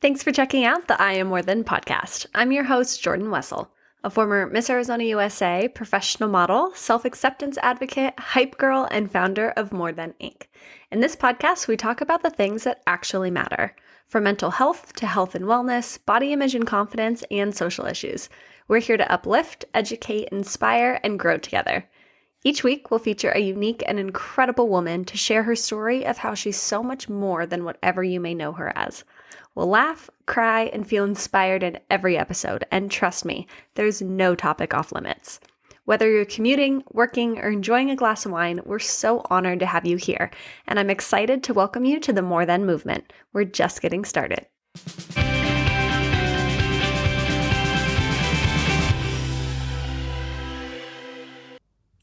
Thanks for checking out the I Am More Than podcast. I'm your host, Jordan Wessel, a former Miss Arizona USA, professional model, self-acceptance advocate, hype girl, and founder of More Than Inc. In this podcast, we talk about the things that actually matter, from mental health to health and wellness, body image and confidence, and social issues. We're here to uplift, educate, inspire, and grow together. Each week, we'll feature a unique and incredible woman to share her story of how she's so much more than whatever you may know her as. We'll laugh, cry, and feel inspired in every episode, and trust me, there's no topic off limits. Whether you're commuting, working, or enjoying a glass of wine, we're so honored to have you here, and I'm excited to welcome you to the More Than movement. We're just getting started.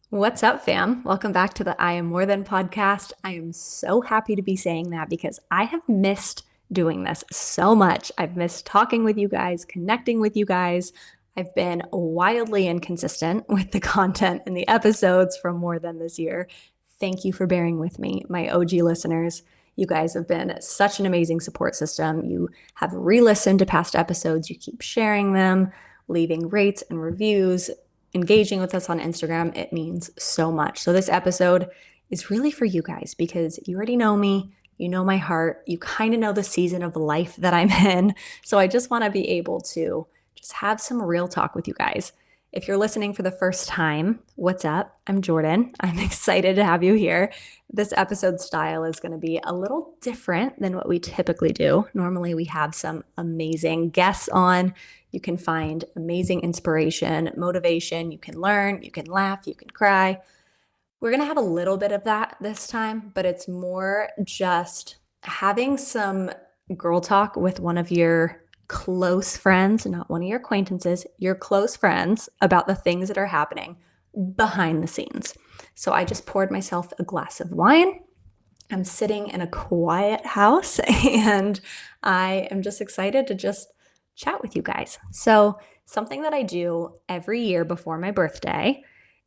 What's up, fam? Welcome back to the I Am More Than podcast. I am so happy to be saying that because I have missed doing this so much. I've missed talking with you guys, connecting with you guys. I've been wildly inconsistent with the content and the episodes from More Than this year. Thank you for bearing with me, my OG listeners. You guys have been such an amazing support system. You have re-listened to past episodes. You keep sharing them, leaving rates and reviews, engaging with us on Instagram. It means so much. So this episode is really for you guys because you already know me. You know my heart. You kind of know the season of life that I'm in. So I just want to be able to just have some real talk with you guys. If you're listening for the first time, what's up? I'm Jordan. I'm excited to have you here. This episode style is going to be a little different than what we typically do. Normally we have some amazing guests on. You can find amazing inspiration, motivation. You can learn, you can laugh, you can cry. We're going to have a little bit of that this time, but it's more just having some girl talk with one of your close friends, not one of your acquaintances, your close friends about the things that are happening behind the scenes. So I just poured myself a glass of wine. I'm sitting in a quiet house and I am just excited to just chat with you guys. So something that I do every year before my birthday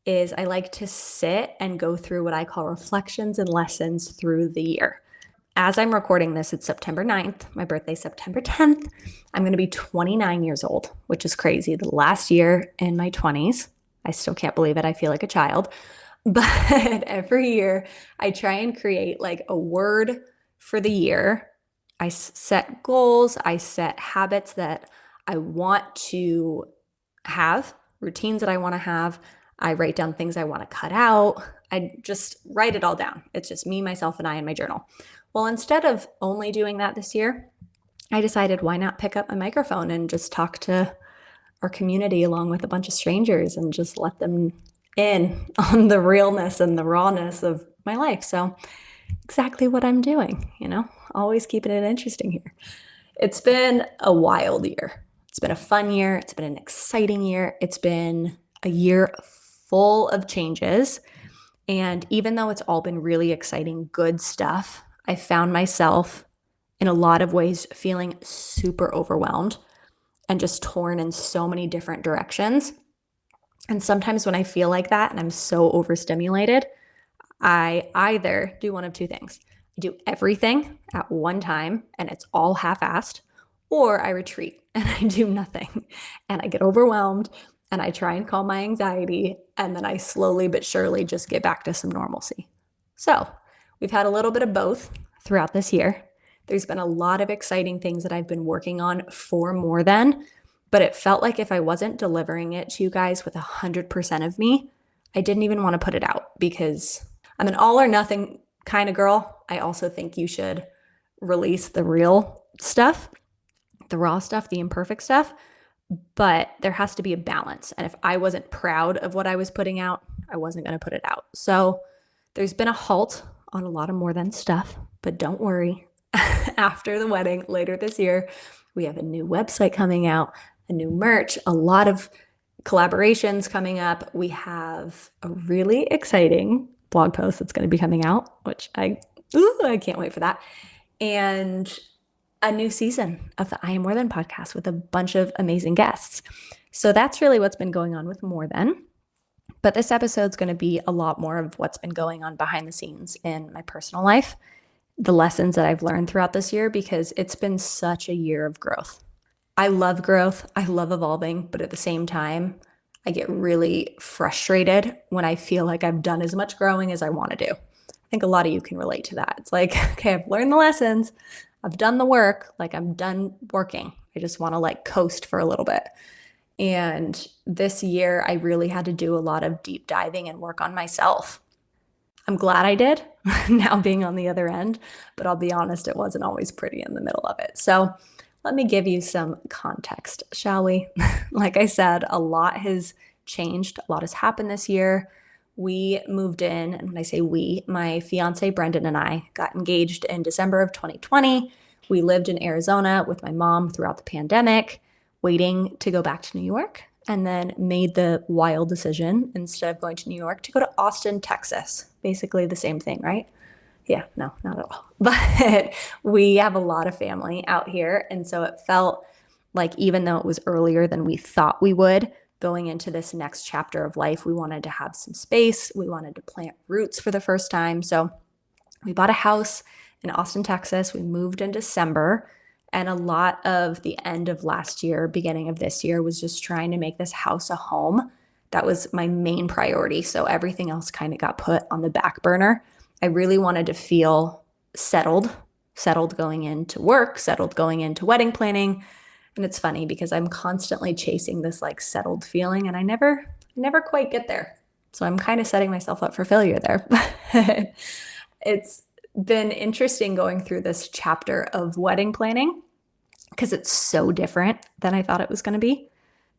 is I like to sit and go through what I call reflections and lessons through the year. As I'm recording this, it's September 9th. My birthday's September 10th. I'm going to be 29 years old, which is crazy. The last year in my 20s. I still can't believe it. I feel like a child. But every year I try and create like a word for the year. I set goals. I set habits that I want to have, routines that I want to have. I write down things I want to cut out. I just write it all down. It's just me, myself, and I in my journal. Well, instead of only doing that this year, I decided why not pick up my microphone and just talk to our community along with a bunch of strangers and just let them in on the realness and the rawness of my life. So exactly what I'm doing, always keeping it interesting here. It's been a wild year. It's been a fun year. It's been an exciting year. It's been a year full of changes. And even though it's all been really exciting, good stuff, I found myself in a lot of ways feeling super overwhelmed and just torn in so many different directions. And sometimes when I feel like that and I'm so overstimulated, I either do one of two things. I do everything at one time and it's all half-assed, or I retreat and I do nothing and I get overwhelmed and I try and calm my anxiety, and then I slowly but surely just get back to some normalcy. So we've had a little bit of both throughout this year. There's been a lot of exciting things that I've been working on for More Than, but it felt like if I wasn't delivering it to you guys with 100% of me, I didn't even want to put it out because I'm an all or nothing kind of girl. I also think you should release the real stuff, the raw stuff, the imperfect stuff. But there has to be a balance. And if I wasn't proud of what I was putting out, I wasn't going to put it out. So there's been a halt on a lot of More Than stuff, but don't worry. After the wedding later this year, we have a new website coming out, a new merch, a lot of collaborations coming up. We have a really exciting blog post that's going to be coming out, which I can't wait for that. And a new season of the I Am More Than podcast with a bunch of amazing guests. So that's really what's been going on with More Than. But this episode's going to be a lot more of what's been going on behind the scenes in my personal life. the lessons that I've learned throughout this year because it's been such a year of growth. I love growth. I love evolving, but at the same time, I get really frustrated when I feel like I've done as much growing as I want to do. I think a lot of you can relate to that. It's like, okay, I've learned the lessons, I've done the work, like I'm done working. I just want to like coast for a little bit. And this year, I really had to do a lot of deep diving and work on myself. I'm glad I did, now being on the other end, but I'll be honest, it wasn't always pretty in the middle of it. So let me give you some context, shall we? Like I said, a lot has changed, a lot has happened this year. We moved in, and when I say we, my fiance Brendan and I got engaged in December of 2020. We lived in Arizona with my mom throughout the pandemic, waiting to go back to New York, and then made the wild decision, instead of going to New York, to go to Austin, Texas. Basically the same thing, right? Yeah, no, not at all. But we have a lot of family out here. And so it felt like, even though it was earlier than we thought we would, going into this next chapter of life, we wanted to have some space. We wanted to plant roots for the first time. So we bought a house in Austin, Texas. We moved in December. And a lot of the end of last year, beginning of this year, was just trying to make this house a home. That was my main priority. So everything else kind of got put on the back burner. I really wanted to feel settled going into work, settled going into wedding planning. And it's funny because I'm constantly chasing this like settled feeling, and I never quite get there. So I'm kind of setting myself up for failure there. It's been interesting going through this chapter of wedding planning because it's so different than I thought it was going to be.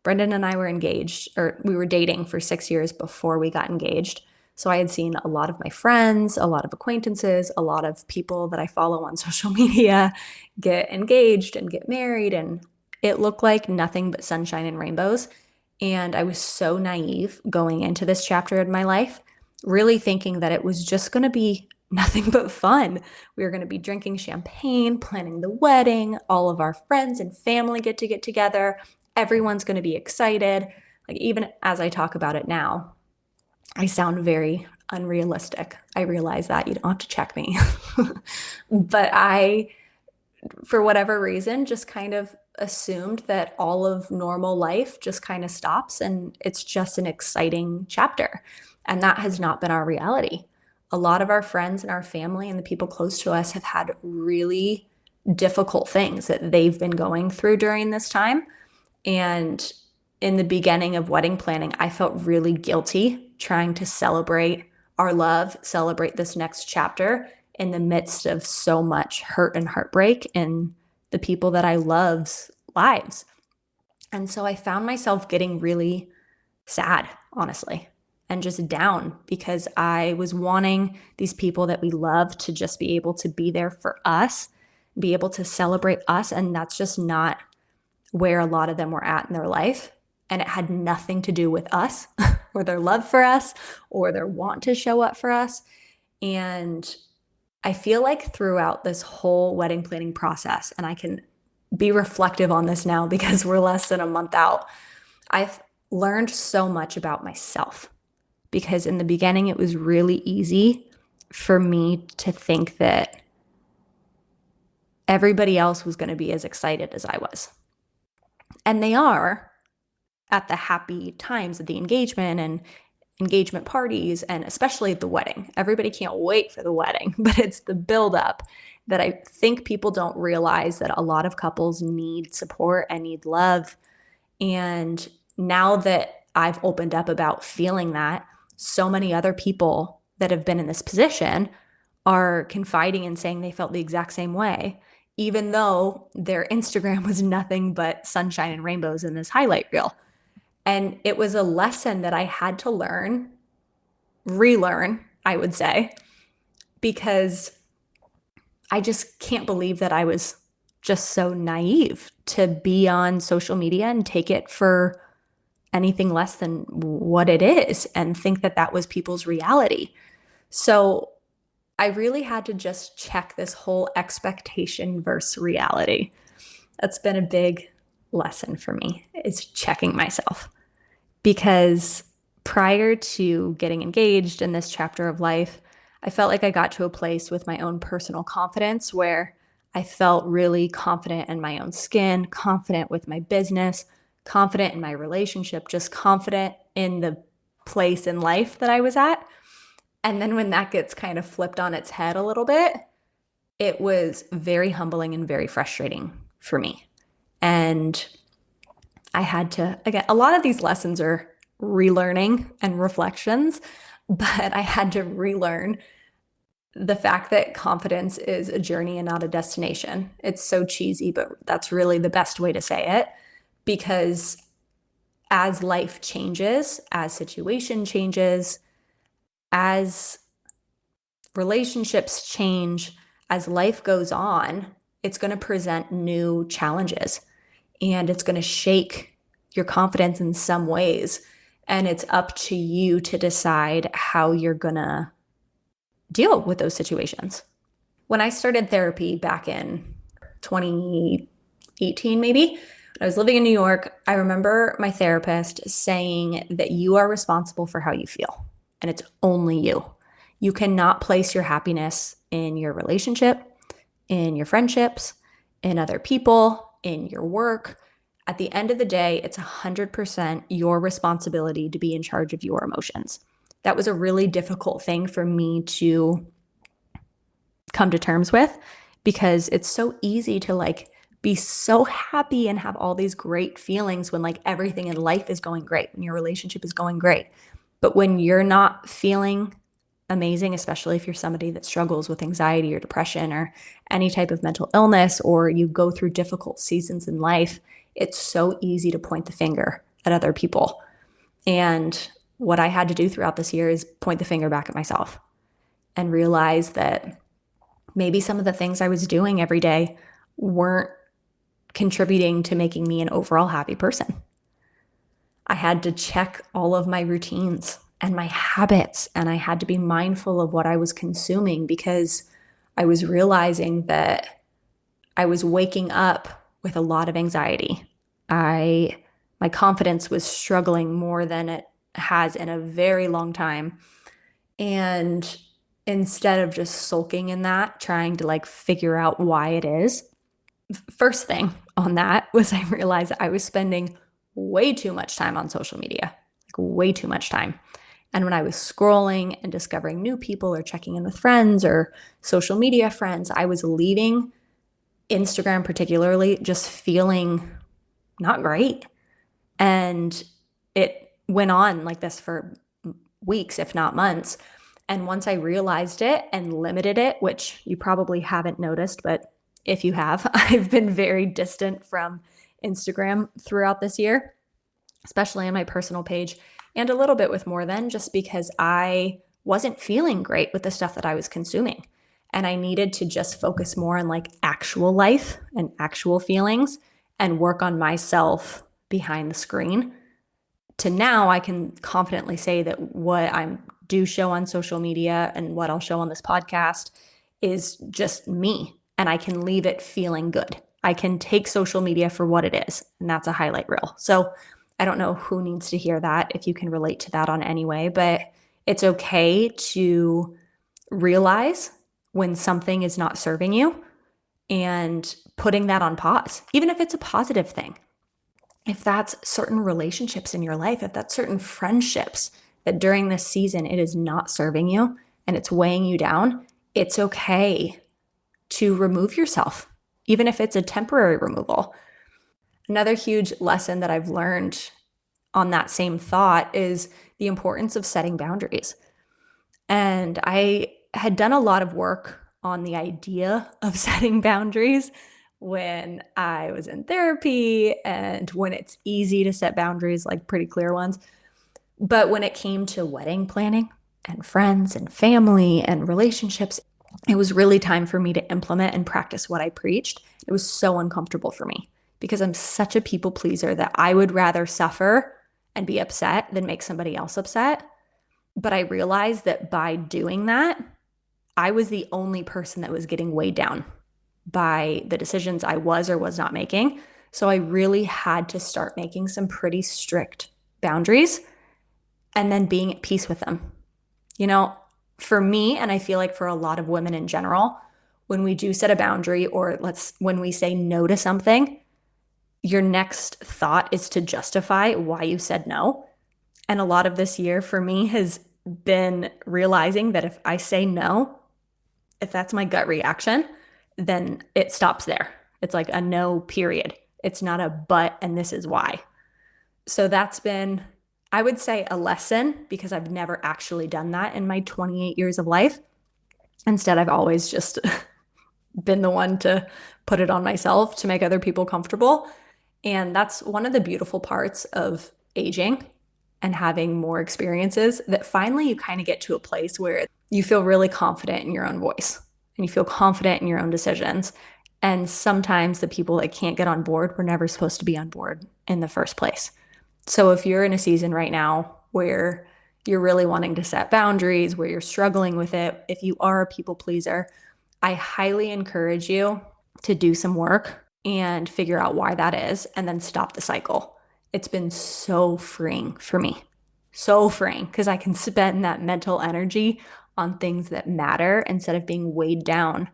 Brendan and I were engaged, or we were dating for 6 years before we got engaged. So I had seen a lot of my friends, a lot of acquaintances, a lot of people that I follow on social media get engaged and get married, and it looked like nothing but sunshine and rainbows. And I was so naive going into this chapter in my life, really thinking that it was just going to be nothing but fun. We were going to be drinking champagne, planning the wedding, all of our friends and family get together. Everyone's going to be excited. Like, even as I talk about it now, I sound very unrealistic. I realize that. You don't have to check me. But I, for whatever reason, just kind of assumed that all of normal life just kind of stops and it's just an exciting chapter. And that has not been our reality. A lot of our friends and our family and the people close to us have had really difficult things that they've been going through during this time. And in the beginning of wedding planning, I felt really guilty trying to celebrate our love, celebrate this next chapter in the midst of so much hurt and heartbreak in the people that I love's lives. And so I found myself getting really sad, honestly, and just down because I was wanting these people that we love to just be able to be there for us, be able to celebrate us. And that's just not where a lot of them were at in their life. And it had nothing to do with us or their love for us or their want to show up for us. And I feel like throughout this whole wedding planning process, and I can be reflective on this now because we're less than a month out, I've learned so much about myself. Because in the beginning, it was really easy for me to think that everybody else was going to be as excited as I was. And they are at the happy times of the engagement and engagement parties, and especially at the wedding. Everybody can't wait for the wedding, but it's the buildup that I think people don't realize that a lot of couples need support and need love. And now that I've opened up about feeling that, so many other people that have been in this position are confiding and saying they felt the exact same way, even though their Instagram was nothing but sunshine and rainbows in this highlight reel. And it was a lesson that I had to relearn, I would say, because I just can't believe that I was just so naive to be on social media and take it for anything less than what it is and think that that was people's reality. So I really had to just check this whole expectation versus reality. That's been a big lesson for me, is checking myself. Because prior to getting engaged in this chapter of life, I felt like I got to a place with my own personal confidence where I felt really confident in my own skin, confident with my business, confident in my relationship, just confident in the place in life that I was at. And then when that gets kind of flipped on its head a little bit, it was very humbling and very frustrating for me. And I had to, again, a lot of these lessons are relearning and reflections, but I had to relearn the fact that confidence is a journey and not a destination. It's so cheesy, but that's really the best way to say it, because as life changes, as situation changes, as relationships change, as life goes on, it's going to present new challenges and it's going to shake your confidence in some ways. And it's up to you to decide how you're going to deal with those situations. When I started therapy back in 2018, maybe, I was living in New York. I remember my therapist saying that you are responsible for how you feel, and it's only you. You cannot place your happiness in your relationship, in your friendships, in other people, in your work. At the end of the day, it's 100% your responsibility to be in charge of your emotions. That was a really difficult thing for me to come to terms with, because it's so easy to be so happy and have all these great feelings when everything in life is going great, when your relationship is going great. But when you're not feeling amazing, especially if you're somebody that struggles with anxiety or depression or any type of mental illness, or you go through difficult seasons in life, it's so easy to point the finger at other people. And what I had to do throughout this year is point the finger back at myself and realize that maybe some of the things I was doing every day weren't contributing to making me an overall happy person. I had to check all of my routines and my habits, and I had to be mindful of what I was consuming, because I was realizing that I was waking up with a lot of anxiety. My confidence was struggling more than it has in a very long time. And instead of just sulking in that, trying to figure out why it is, first thing on that was I realized I was spending way too much time on social media, way too much time. And when I was scrolling and discovering new people or checking in with friends or social media friends, I was leaving Instagram particularly just feeling not great. And it went on like this for weeks, if not months. And once I realized it and limited it, which you probably haven't noticed, but if you have, I've been very distant from Instagram throughout this year, especially on my personal page, and a little bit with More Than, just because I wasn't feeling great with the stuff that I was consuming. And I needed to just focus more on actual life and actual feelings and work on myself behind the screen. To now, I can confidently say that what I do show on social media and what I'll show on this podcast is just me, and I can leave it feeling good. I can take social media for what it is, and that's a highlight reel. So I don't know who needs to hear that, if you can relate to that on any way, but it's okay to realize when something is not serving you and putting that on pause, even if it's a positive thing. If that's certain relationships in your life, if that's certain friendships that during this season it is not serving you and it's weighing you down, it's okay to remove yourself, even if it's a temporary removal. Another huge lesson that I've learned on that same thought is the importance of setting boundaries. And I had done a lot of work on the idea of setting boundaries when I was in therapy and when it's easy to set boundaries, pretty clear ones. But when it came to wedding planning and friends and family and relationships, it was really time for me to implement and practice what I preached. It was so uncomfortable for me because I'm such a people pleaser that I would rather suffer and be upset than make somebody else upset. But I realized that by doing that, I was the only person that was getting weighed down by the decisions I was or was not making. So I really had to start making some pretty strict boundaries and then being at peace with them. For me, and I feel like for a lot of women in general, when we do set a boundary or when we say no to something, your next thought is to justify why you said no. And a lot of this year for me has been realizing that if I say no, if that's my gut reaction, then it stops there. It's like a no, period. It's not a but, and this is why. So that's been, I would say, a lesson because I've never actually done that in my 28 years of life. Instead, I've always just been the one to put it on myself to make other people comfortable. And that's one of the beautiful parts of aging and having more experiences, that finally you kind of get to a place where you feel really confident in your own voice and you feel confident in your own decisions. And sometimes the people that can't get on board were never supposed to be on board in the first place. So if you're in a season right now where you're really wanting to set boundaries, where you're struggling with it, if you are a people pleaser, I highly encourage you to do some work and figure out why that is, and then stop the cycle. It's been so freeing for me. So freeing, because I can spend that mental energy on things that matter instead of being weighed down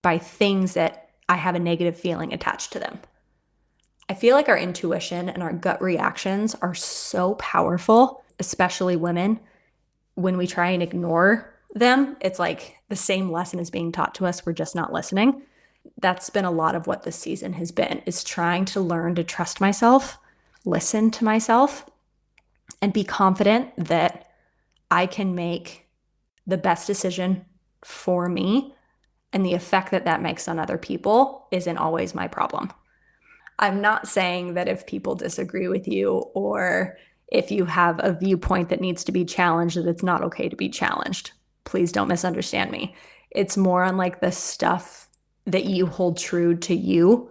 by things that I have a negative feeling attached to them. I feel like our intuition and our gut reactions are so powerful, especially women. When we try and ignore them, it's like the same lesson is being taught to us. We're just not listening. That's been a lot of what this season has been, is trying to learn to trust myself, listen to myself, and be confident that I can make the best decision for me, and the effect that that makes on other people isn't always my problem. I'm not saying that if people disagree with you or if you have a viewpoint that needs to be challenged, that it's not okay to be challenged. Please don't misunderstand me. It's more on like the stuff that you hold true to you.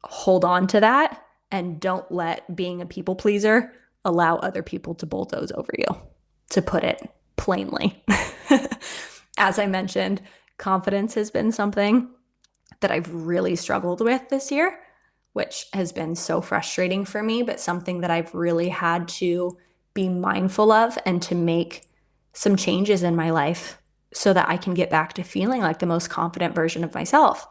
Hold on to that and don't let being a people pleaser allow other people to bulldoze over you, to put it plainly. As I mentioned, confidence has been something that I've really struggled with this year, which has been so frustrating for me, but something that I've really had to be mindful of and to make some changes in my life so that I can get back to feeling like the most confident version of myself.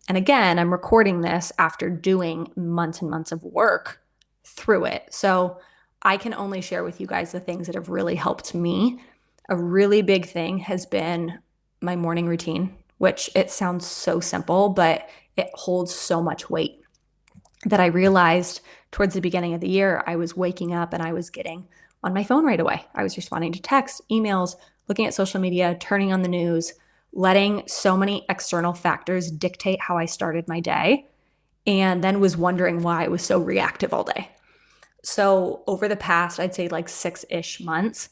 And again, I'm recording this after doing months and months of work through it. So I can only share with you guys the things that have really helped me. A really big thing has been my morning routine, which it sounds so simple, but it holds so much weight that I realized towards the beginning of the year, I was waking up and I was getting on my phone right away. I was responding to texts, emails, looking at social media, turning on the news, letting so many external factors dictate how I started my day, and then was wondering why I was so reactive all day. So over the past, I'd say like 6-ish months,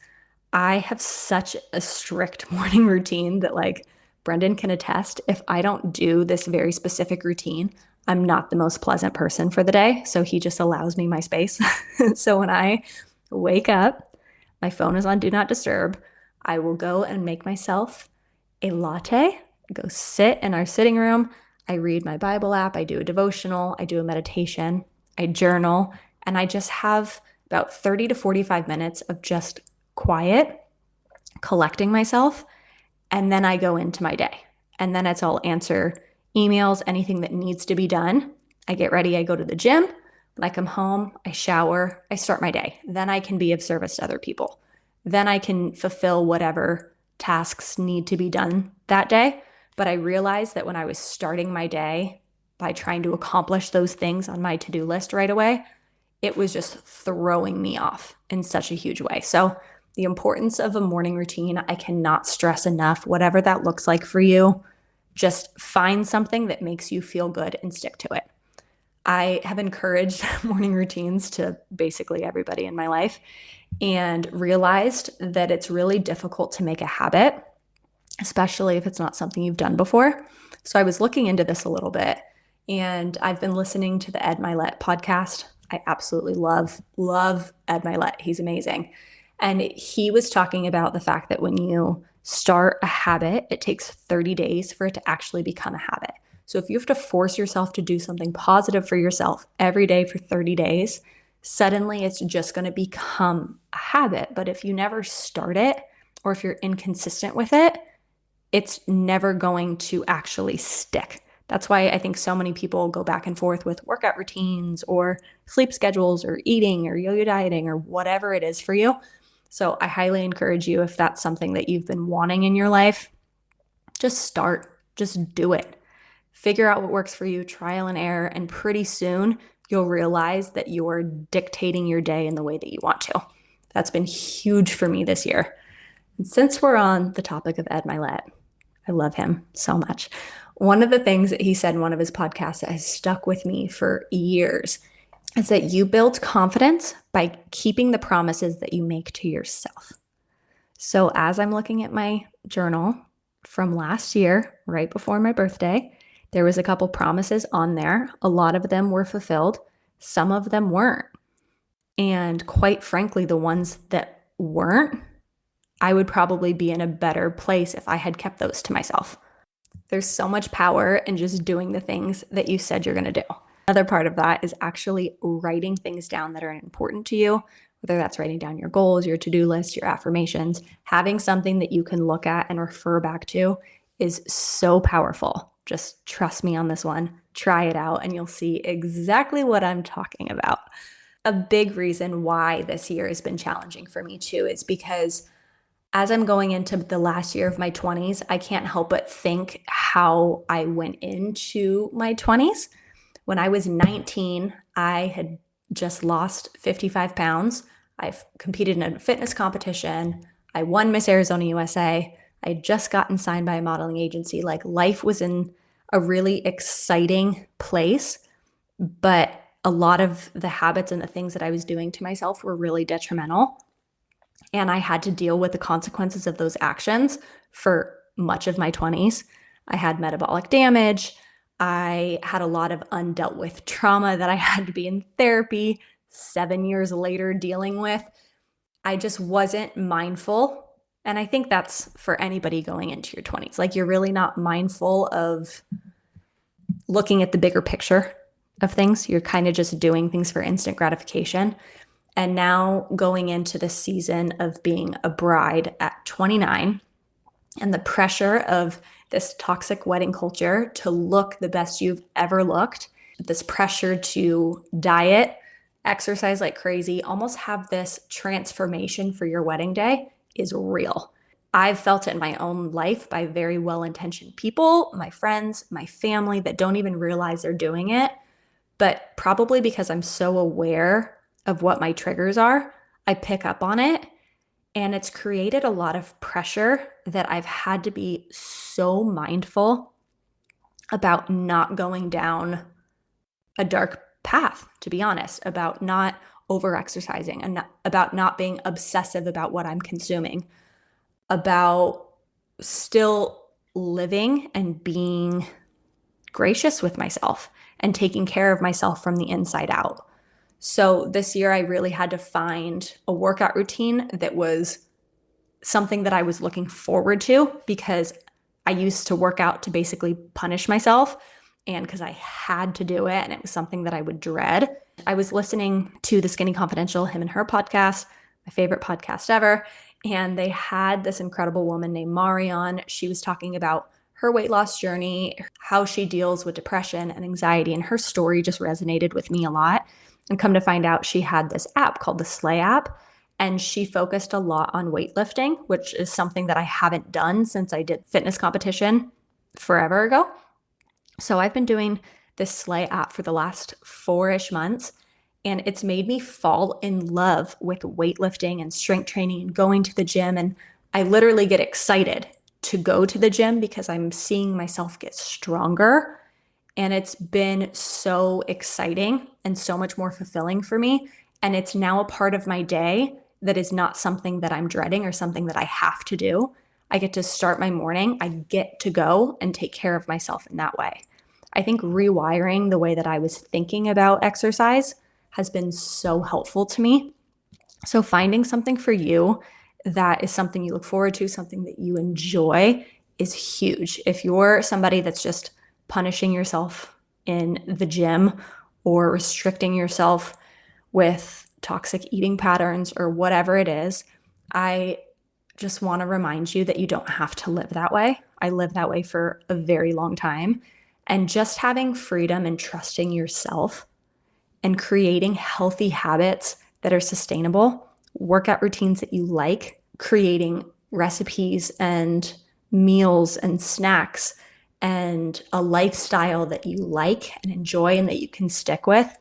I have such a strict morning routine that like Brendan can attest. If I don't do this very specific routine, I'm not the most pleasant person for the day. So he just allows me my space. So when I wake up, my phone is on Do Not Disturb. I will go and make myself a latte, go sit in our sitting room. I read my Bible app. I do a devotional. I do a meditation. I journal. And I just have about 30 to 45 minutes of just quiet, collecting myself. And then I go into my day. And then it's all answer emails, anything that needs to be done. I get ready. I go to the gym. When I come home, I shower. I start my day. Then I can be of service to other people. Then I can fulfill whatever tasks need to be done that day. But I realized that when I was starting my day by trying to accomplish those things on my to-do list right away, it was just throwing me off in such a huge way. So the importance of a morning routine, I cannot stress enough. Whatever that looks like for you, just find something that makes you feel good and stick to it. I have encouraged morning routines to basically everybody in my life and realized that it's really difficult to make a habit, especially if it's not something you've done before. So I was looking into this a little bit, and I've been listening to the Ed Milet podcast. I absolutely love Ed Milet. He's amazing. And he was talking about the fact that when you start a habit, it takes 30 days for it to actually become a habit. So if you have to force yourself to do something positive for yourself every day for 30 days, suddenly it's just going to become a habit. But if you never start it, or if you're inconsistent with it, it's never going to actually stick. That's why I think so many people go back and forth with workout routines or sleep schedules or eating or yo-yo dieting or whatever it is for you. So I highly encourage you, if that's something that you've been wanting in your life, just start, just do it. Figure out what works for you, trial and error, and pretty soon you'll realize that you're dictating your day in the way that you want to. That's been huge for me this year. And since we're on the topic of Ed Milet, I love him so much. One of the things that he said in one of his podcasts that has stuck with me for years is that you build confidence by keeping the promises that you make to yourself. So as I'm looking at my journal from last year, right before my birthday, there was a couple promises on there. A lot of them were fulfilled. Some of them weren't. And quite frankly, the ones that weren't, I would probably be in a better place if I had kept those to myself. There's so much power in just doing the things that you said you're going to do. Another part of that is actually writing things down that are important to you, whether that's writing down your goals, your to-do list, your affirmations. Having something that you can look at and refer back to is so powerful. Just trust me on this one. Try it out and you'll see exactly what I'm talking about. A big reason why this year has been challenging for me too is because as I'm going into the last year of my 20s, I can't help but think how I went into my 20s. When I was 19, I had just lost 55 pounds. I've competed in a fitness competition. I won Miss Arizona USA. I had just gotten signed by a modeling agency. Like, life was in a really exciting place, but a lot of the habits and the things that I was doing to myself were really detrimental. And I had to deal with the consequences of those actions for much of my 20s. I had metabolic damage. I had a lot of undealt with trauma that I had to be in therapy 7 years later dealing with. I just wasn't mindful. And I think that's for anybody going into your 20s. Like, you're really not mindful of looking at the bigger picture of things. You're kind of just doing things for instant gratification. And now going into the season of being a bride at 29 and the pressure of this toxic wedding culture to look the best you've ever looked, this pressure to diet, exercise like crazy, almost have this transformation for your wedding day is real. I've felt it in my own life by very well-intentioned people, my friends, my family that don't even realize they're doing it. But probably because I'm so aware of what my triggers are, I pick up on it. And it's created a lot of pressure that I've had to be so mindful about not going down a dark path, to be honest, about not over-exercising and about not being obsessive about what I'm consuming, about still living and being gracious with myself and taking care of myself from the inside out. So this year I really had to find a workout routine that was something that I was looking forward to, because I used to work out to basically punish myself and because I had to do it and it was something that I would dread. I was listening to the Skinny Confidential, him and her podcast, my favorite podcast ever, and they had this incredible woman named Marion. She was talking about her weight loss journey, how she deals with depression and anxiety, and her story just resonated with me a lot. And come to find out, she had this app called the Slay app, and she focused a lot on weightlifting, which is something that I haven't done since I did fitness competition forever ago. So I've been doing this Slay app for the last 4-ish months, and it's made me fall in love with weightlifting and strength training and going to the gym. And I literally get excited to go to the gym because I'm seeing myself get stronger. And it's been so exciting and so much more fulfilling for me. And it's now a part of my day that is not something that I'm dreading or something that I have to do. I get to start my morning. I get to go and take care of myself in that way. I think rewiring the way that I was thinking about exercise has been so helpful to me. So finding something for you that is something you look forward to, something that you enjoy, is huge. If you're somebody that's just punishing yourself in the gym or restricting yourself with toxic eating patterns or whatever it is, I just want to remind you that you don't have to live that way. I lived that way for a very long time. And just having freedom and trusting yourself and creating healthy habits that are sustainable, workout routines that you like, creating recipes and meals and snacks and a lifestyle that you like and enjoy and that you can stick with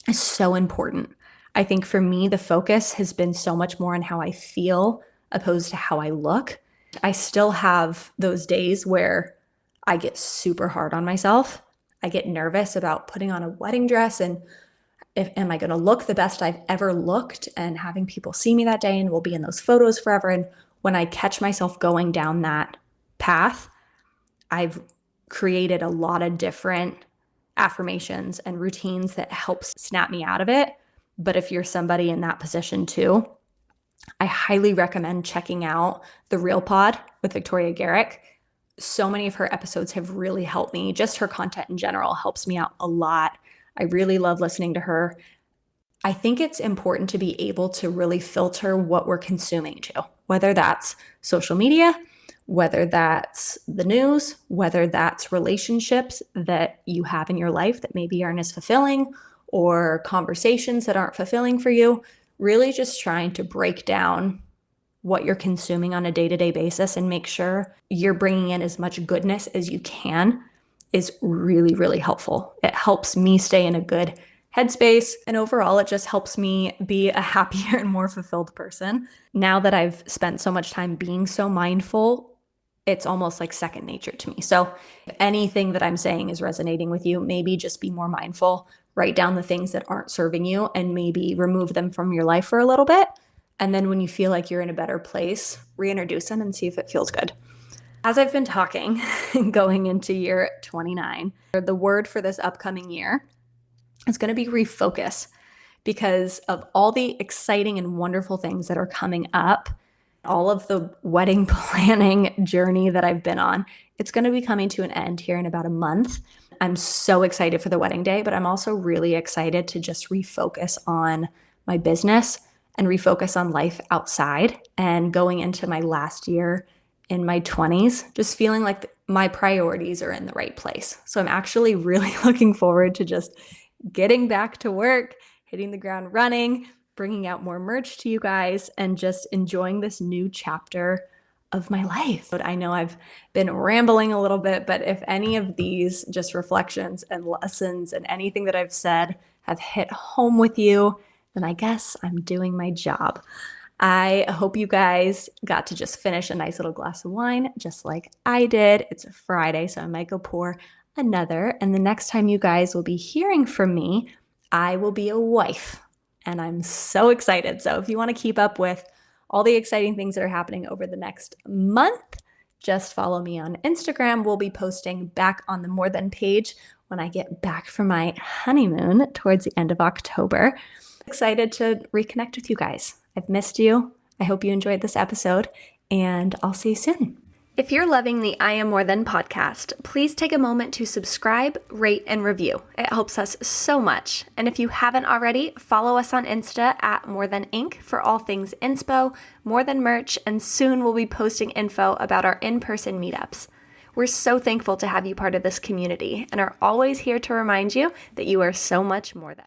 is so important. I think for me, the focus has been so much more on how I feel opposed to how I look. I still have those days where I get super hard on myself. I get nervous about putting on a wedding dress and am I going to look the best I've ever looked and having people see me that day and we'll be in those photos forever. And when I catch myself going down that path, I've created a lot of different affirmations and routines that helps snap me out of it. But if you're somebody in that position too, I highly recommend checking out The Real Pod with Victoria Garrick. So many of her episodes have really helped me. Just her content in general helps me out a lot. I really love listening to her. I think it's important to be able to really filter what we're consuming too, whether that's social media, whether that's the news, whether that's relationships that you have in your life that maybe aren't as fulfilling, or conversations that aren't fulfilling for you. Really just trying to break down what you're consuming on a day-to-day basis and make sure you're bringing in as much goodness as you can is really, really helpful. It helps me stay in a good headspace, and overall, it just helps me be a happier and more fulfilled person. Now that I've spent so much time being so mindful, it's almost like second nature to me. So if anything that I'm saying is resonating with you, maybe just be more mindful, write down the things that aren't serving you and maybe remove them from your life for a little bit. And then when you feel like you're in a better place, reintroduce them and see if it feels good. As I've been talking, going into year 29, the word for this upcoming year is going to be refocus, because of all the exciting and wonderful things that are coming up, all of the wedding planning journey that I've been on. It's going to be coming to an end here in about a month. I'm so excited for the wedding day, but I'm also really excited to just refocus on my business and refocus on life outside, and going into my last year in my 20s, just feeling like my priorities are in the right place. So I'm actually really looking forward to just getting back to work, hitting the ground running, bringing out more merch to you guys, and just enjoying this new chapter of my life. But I know I've been rambling a little bit, but if any of these just reflections and lessons and anything that I've said have hit home with you, then I guess I'm doing my job. I hope you guys got to just finish a nice little glass of wine, just like I did. It's a Friday, so I might go pour another. And the next time you guys will be hearing from me, I will be a wife. And I'm so excited. So if you want to keep up with all the exciting things that are happening over the next month, just follow me on Instagram. We'll be posting back on the More Than page when I get back from my honeymoon towards the end of October. Excited to reconnect with you guys. I've missed you. I hope you enjoyed this episode, and I'll see you soon. If you're loving the I Am More Than podcast, please take a moment to subscribe, rate, and review. It helps us so much. And if you haven't already, follow us on Insta at More Than Inc. for all things inspo, More Than merch, and soon we'll be posting info about our in-person meetups. We're so thankful to have you part of this community and are always here to remind you that you are so much more than.